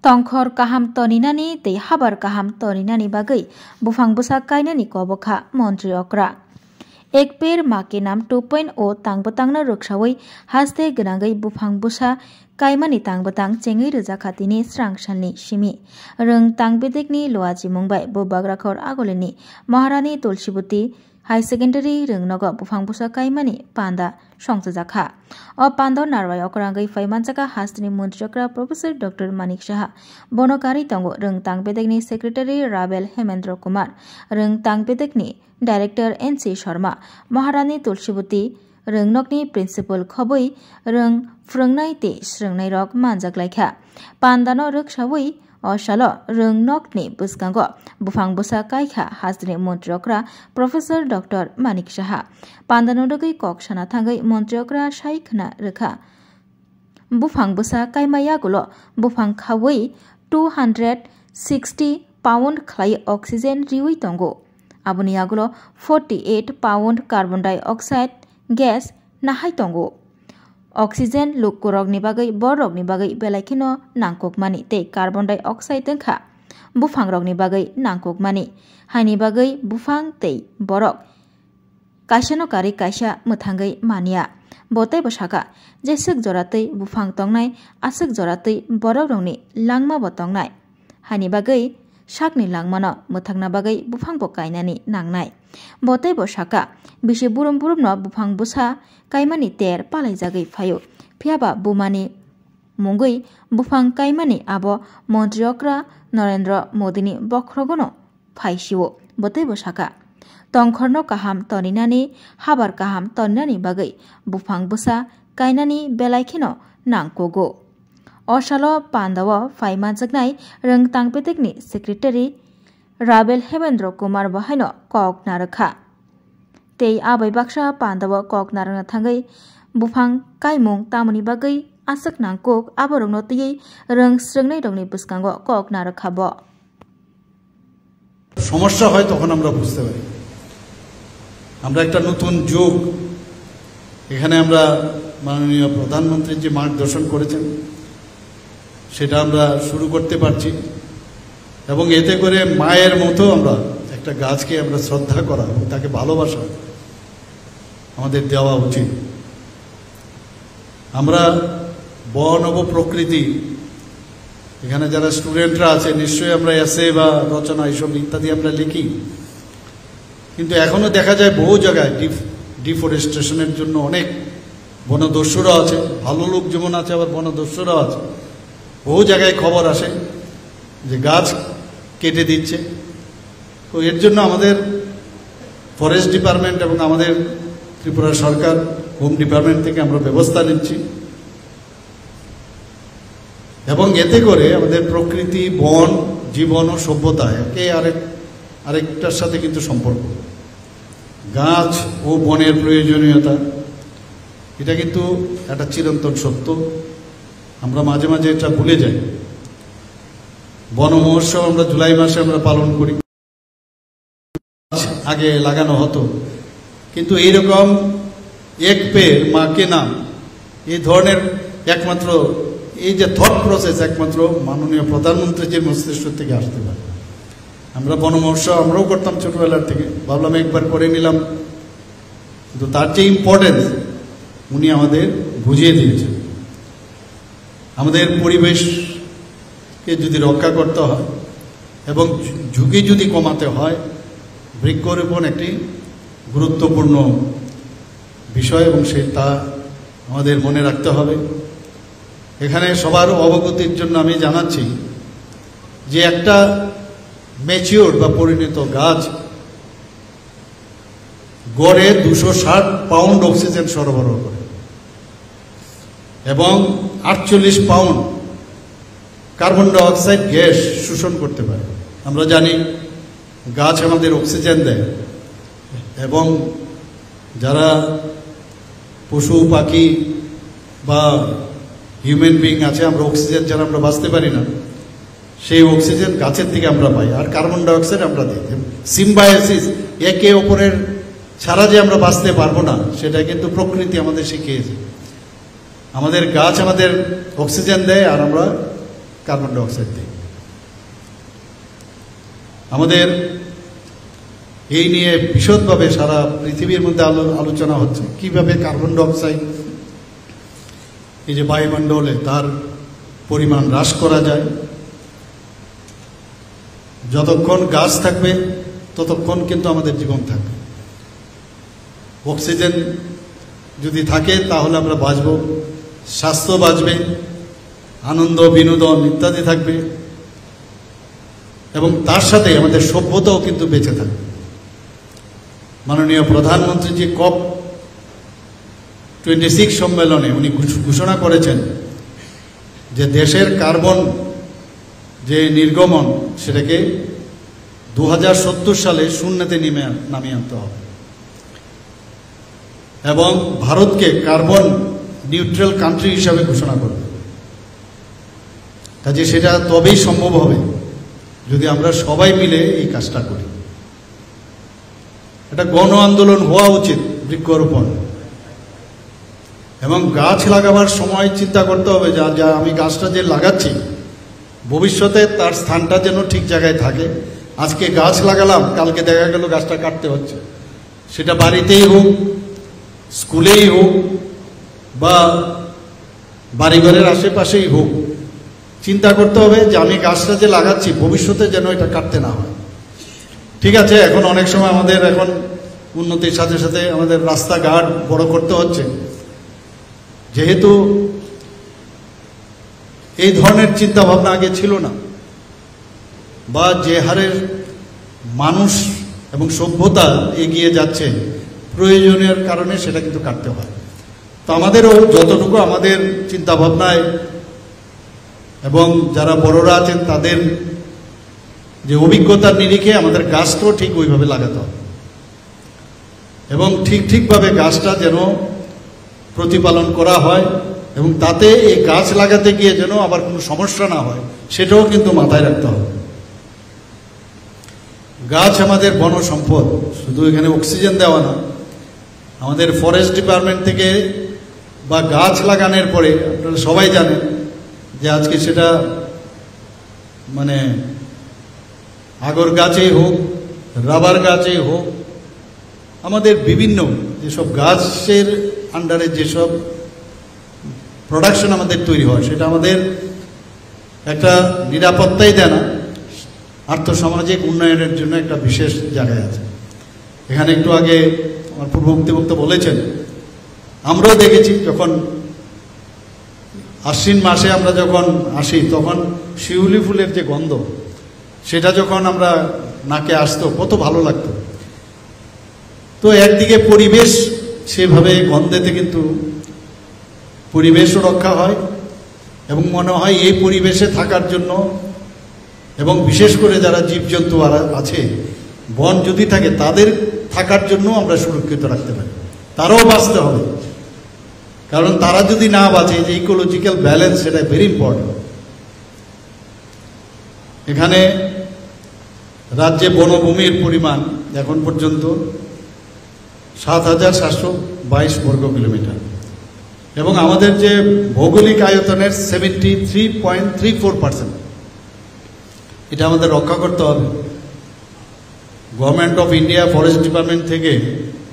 tongkhor kaham toninani tei habar kaham toninani bagui bufang busa kainani kobokha Montri Okra. Ek per ma ke nam 2.0 tangbotangna ruksawi haste grangai bufang busa kaimani tangbotang chengai rejakhatini srangsalni simi rung tangbedekni loaji mungbai bo bagrakhor agoleni Maharani Tulsibuti High Secondary rungnogo bufang busa kaimani panda songjajakha o pando narwai okrangai faimanjaka hastini Montri Okra Professor Dr. Manik Saha bonokari tongo rung tangbedekni Secretary Rabel Hemendra Kumar rung tangbedekni Director NC Sharma Maharani Tulsibuti rungnokni Principal khoboi rung frungnai te srungnai rok manjaklaikha pandano ruksawui Osalo rungnokni buskango bufang busa kaikha hastini Montri Okra Professor Dr. Manik Saha pandanodogui koksana thangai Montri Okra saikhna rekha bufang busa kaimayagulo bufang khawui 260 pound khlai oxygen riwi tongo aboni agulo 48 pound carbon dioxide gas nahai tongo oxygen lukurokni bagai borokni bagai belaikino nangkokmani tei carbon dioxide tengkha bufangrokni bagai nangkokmani haini bagai bufang tei borok kaisano kari kaisa muthangai mania botai bosaka je suk joratei bufang tongnai asuk joratei borokrokni langma bo tongnai haini bagai sakni langmano muthangna bagai bufang bo kainani nangnai botai bosaka bisi burum no bufang busa kaimani ter palai jagai phayo phiaba bumani mungui bufang kaimani abo Montri Okra Narendra Modini bokhrogono phaisiwo botai bosaka tongkhorno kaham toninani habar kaham toninani bagai bufang busa kainani belaikhino nangkogo osalo pandawo faimanjaknai rung tangpetekni Secretary Rabel Hemendra Kumar bahaino kok narakha tei abai baksa pandawo kok narangna thangai bufang kaimung tamoni bagai asuk nangkok aborokno tei rung srungnai rokni buskango kok narakha bo সমস্যা হয় তখন আমরা বুঝতে পারি আমরা একটা নতুন যুগ এখানে আমরা মাননীয় প্রধানমন্ত্রী যে মার্গদর্শন করেছেন সেটা আমরা শুরু করতে পারছি এবং এতে করে মায়ের মতো আমরা একটা গাছকে আমরা শ্রদ্ধা করা এবং তাকে ভালোবাসা আমাদের দেওয়া উচিত আমরা বন ও প্রকৃতি এখানে যারা স্টুডেন্টরা আছে নিশ্চয়ই আমরা এসে বা রচনা এইসব ইত্যাদি আমরা লিখি কিন্তু এখনো দেখা যায় বহু জায়গায় ডিফরেস্টেশনের জন্য অনেক বনদস্যুরা আছে ভালো লোক যেমন আছে আবার বনদস্যুরাও আছে বহু জায়গায় খবর আসে যে গাছ কেটে দিচ্ছে তো এর জন্য আমাদের ফরেস্ট ডিপার্টমেন্ট এবং আমাদের ত্রিপুরা সরকার হোম ডিপার্টমেন্ট থেকে আমরা ব্যবস্থা নিচ্ছি এবং এতে করে আমাদের প্রকৃতি বন জীবন ও সভ্যতা একে আরেকটার সাথে কিন্তু সম্পর্ক গাছ ও বনের প্রয়োজনীয়তা এটা কিন্তু একটা চিরন্তন সত্য আমরা মাঝে মাঝে এটা ভুলে যাই বন মহোৎসব আমরা জুলাই মাসে আমরা পালন করি আগে লাগানো হতো কিন্তু এইরকম এক পের মা কে নাম এই ধরনের একমাত্র এই যে থট প্রসেস একমাত্র মাননীয় প্রধানমন্ত্রী যে মস্তিষ্ক থেকে আসতে পারে আমরা বন মহোৎসব আমরাও করতাম ছোটবেলার থেকে ভাবলাম একবার করে নিলাম কিন্তু তার যে ইম্পর্টেন্স উনি আমাদের বুঝিয়ে দিয়েছেন আমাদের পরিবেশকে যদি রক্ষা করতে হয় এবং ঝুঁকি যদি কমাতে হয় বৃক্ষরোপণ একটি গুরুত্বপূর্ণ বিষয় এবং তা আমাদের মনে রাখতে হবে এখানে সবার অবগতির জন্য আমি জানাচ্ছি যে একটা ম্যাচিওর বা পরিণত গাছ গড়ে 260 পাউন্ড অক্সিজেন সরবরাহ করে এবং 48 পাউন্ড কার্বন ডাইঅক্সাইড গ্যাস শোষণ করতে পারে আমরা জানি গাছ আমাদের অক্সিজেন দেয় এবং যারা পশু পাখি বা হিউম্যান বিং আছে আমরা অক্সিজেন ছাড়া আমরা বাঁচতে পারি না সেই অক্সিজেন গাছের থেকে আমরা পাই আর কার্বন ডাইঅক্সাইড আমরা দিই সিম্বায়োসিস একে অপরের ছাড়া যে আমরা বাঁচতে পারবো না সেটা কিন্তু প্রকৃতি আমাদের শিখিয়েছে আমাদের গাছ আমাদের অক্সিজেন দেয় আর আমরা কার্বন ডাই অক্সাইড দিই। আমাদের এই নিয়ে বিশদভাবে সারা পৃথিবীর মধ্যে আলোচনা হচ্ছে কিভাবে কার্বন ডাই অক্সাইড এই যে বায়ুমণ্ডলে তার পরিমাণ হ্রাস করা যায়। যতক্ষণ গাছ থাকবে ততক্ষণ কিন্তু আমাদের জীবন থাকবে। অক্সিজেন যদি থাকে তাহলে আমরা বাঁচব, স্বাস্থ্য বাঁচবে, আনন্দ বিনোদন ইত্যাদি থাকবে, এবং তার সাথে আমাদের সভ্যতাও কিন্তু বেঁচে থাকবে। মাননীয় প্রধানমন্ত্রী যে COP26 সম্মেলনে উনি ঘোষণা করেছেন যে দেশের কার্বন যে নির্গমন সেটাকে 2070 সালে শূন্যতে নামিয়ে আনতে হবে এবং ভারতকে কার্বন নিউট্রাল কান্ট্রি হিসাবে ঘোষণা করবে। কাজে সেটা তবেই সম্ভব হবে যদি আমরা সবাই মিলে এই কাজটা করি। এটা গণ আন্দোলন হওয়া উচিত, বৃক্ষরোপণ, এবং গাছ লাগাবার সময় চিন্তা করতে হবে যা আমি গাছটা যে লাগাচ্ছি ভবিষ্যতে তার স্থানটা যেন ঠিক জায়গায় থাকে। আজকে গাছ লাগালাম, কালকে দেখা গেল গাছটা কাটতে হচ্ছে, সেটা বাড়িতেই হোক, স্কুলেই হোক, বা বাড়িঘরের আশেপাশেই হোক। চিন্তা করতে হবে যে আমি গাছটা যে লাগাচ্ছি ভবিষ্যতে যেন এটা কাটতে না হয়। ঠিক আছে, এখন অনেক সময় আমাদের এখন উন্নতির সাথে সাথে আমাদের রাস্তাঘাট বড় করতে হচ্ছে, যেহেতু এই ধরনের চিন্তা ভাবনা আগে ছিল না, বা যে হারের মানুষ এবং সভ্যতা এগিয়ে যাচ্ছে প্রয়োজনের কারণে সেটা কিন্তু কাটতে হয়। তো আমাদেরও যতটুকু আমাদের চিন্তা ভাবনায় এবং যারা বড়রা আছেন তাদের যে অভিজ্ঞতার নিরিখে আমাদের গাছটাও ঠিক ওইভাবে লাগাতে হবে, এবং ঠিকভাবে গাছটা যেন প্রতিপালন করা হয়, এবং তাতে এই গাছ লাগাতে গিয়ে যেন আবার কোনো সমস্যা না হয় সেটাও কিন্তু মাথায় রাখতে হবে। গাছ আমাদের বন সম্পদ, শুধু এখানে অক্সিজেন দেওয়া না, আমাদের ফরেস্ট ডিপার্টমেন্ট থেকে বা গাছ লাগানোর পরে আপনারা সবাই জানেন যে আজকে সেটা মানে আগর গাছেই হোক, রাবার গাছেই হোক, আমাদের বিভিন্ন যেসব গাছের আন্ডারে যেসব প্রোডাকশন আমাদের তৈরি হয় সেটা আমাদের একটা নিরাপত্তাই দেয় না, আর্থসামাজিক উন্নয়নের জন্য একটা বিশেষ জায়গায় আছে। এখানে একটু আগে আমার পূর্ববর্তী বক্তা বলেছেন, আমরাও দেখেছি যখন আশ্বিন মাসে আমরা যখন আসি তখন শিউলি ফুলের যে গন্ধ সেটা যখন আমরা নাকে আসতো কত ভালো লাগতো। তো একদিকে পরিবেশ সেভাবে গন্ধেতে কিন্তু পরিবেশও রক্ষা হয়, এবং মনে হয় এই পরিবেশে থাকার জন্য, এবং বিশেষ করে যারা জীবজন্তু আছে বন যদি থাকে তাদের থাকার জন্য আমরা সুরক্ষিত রাখতে পারি। তারাও বাঁচতে হবে, কারণ তারা যদি না বাঁচে, যে ইকোলজিক্যাল ব্যালেন্স সেটা ভেরি ইম্পর্টেন্ট। এখানে রাজ্যে বনভূমির পরিমাণ এখন পর্যন্ত ৭,৭২২ বর্গ কিলোমিটার, এবং আমাদের যে ভৌগোলিক আয়তনের 73.34%, এটা আমাদের রক্ষা করতে হবে। Government of India forest department থেকে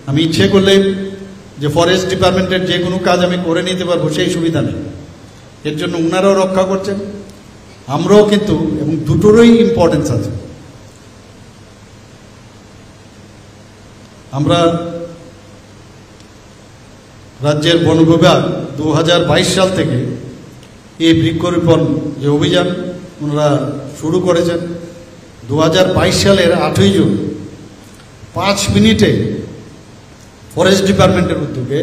আমি ইচ্ছে করলে যে ফরেস্ট ডিপার্টমেন্টের যে কোনো কাজ আমি করে নিতে পারবো সেই সুবিধা নেই, এর জন্য ওনারাও রক্ষা করছেন, আমরাও কিন্তু, এবং দুটোরই ইম্পর্টেন্স আছে। আমরা রাজ্যের বন বিভাগ 2022 সাল থেকে এই বৃক্ষরোপণ যে অভিযান ওনারা শুরু করেছেন। 2022 সালের 8ই জুন 5 মিনিটে ফরেস্ট ডিপার্টমেন্টের উদ্যোগে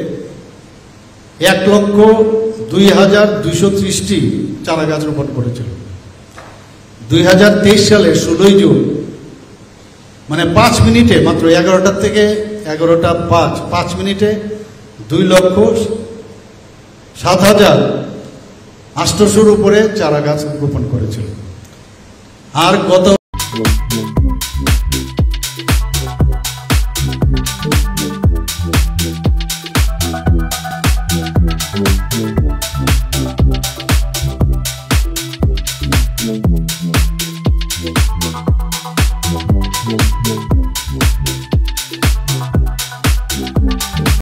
1,02,230টি চারা গাছ রোপণ করেছিল। 2023 সালের 16ই জুন মানে 5 মিনিটে, মাত্র 11টা থেকে 11:05 মিনিটে 2,07,800-র উপরে চারা গাছ রোপণ করেছিল। আর গত